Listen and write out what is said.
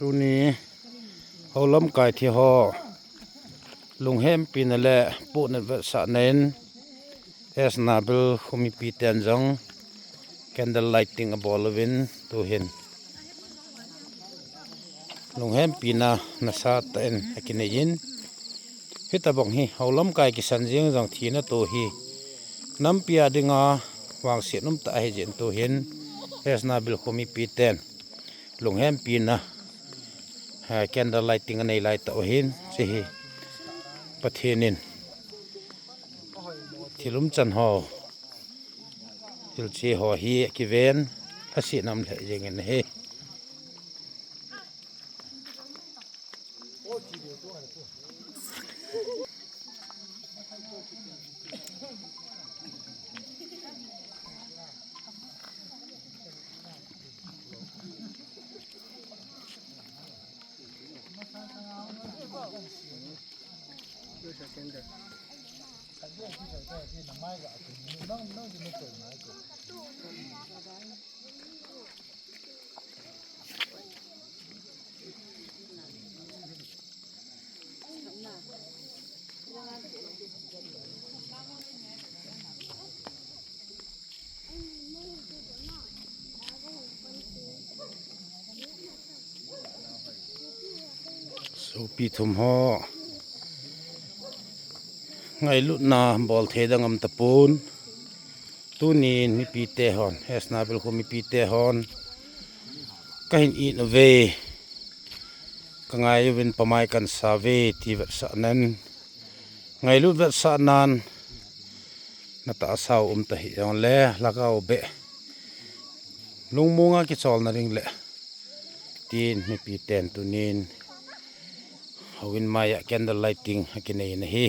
ตัวนี้เขาล้มไก่ที่หอลุงแฮมปีนั่นแหละปุ๊นันวสะเน้นเอสนาเบลคมีปีเตียนจัง candle lighting อบอลวินตัวเห็นลุงแฮมปีน่ะนาซาเต็นกินยินฮิตาบอกฮีเขาล้มไก่กิสันเจียงจังทีน่ะตัวฮีน้ำเปียดึงวางเสียน้ำตาให้เจนตัวเห็นเอสนาเบลคมีปีเตียนลุงแฮมปีน่ะcandle lighting ในไลท์ตัวเห็นสิประเทศนินที่ลุมจันหอที่เชี่ยหอฮีกิเวนภาษีนำเลยอย่างเงี้ยเฮสูปีทุมหอไงลุนาบอลเทดังอำตะปูนตูนีนมีปีเตหอนเฮสนาเบลคมีปีเตหอนก็เห็นอีนเวก็ไงเป็นประมาณกันสาเวที่วัดสะนั้นไงลุวัดสะนานนัตอาสาวตะหิยอนแลแล้วก็เอาเบะลุงมุงกิจอลนั่นเองแหละตีนมีปีเตนตูนีนเอาวินมายะ candle lighting กินเองนะฮี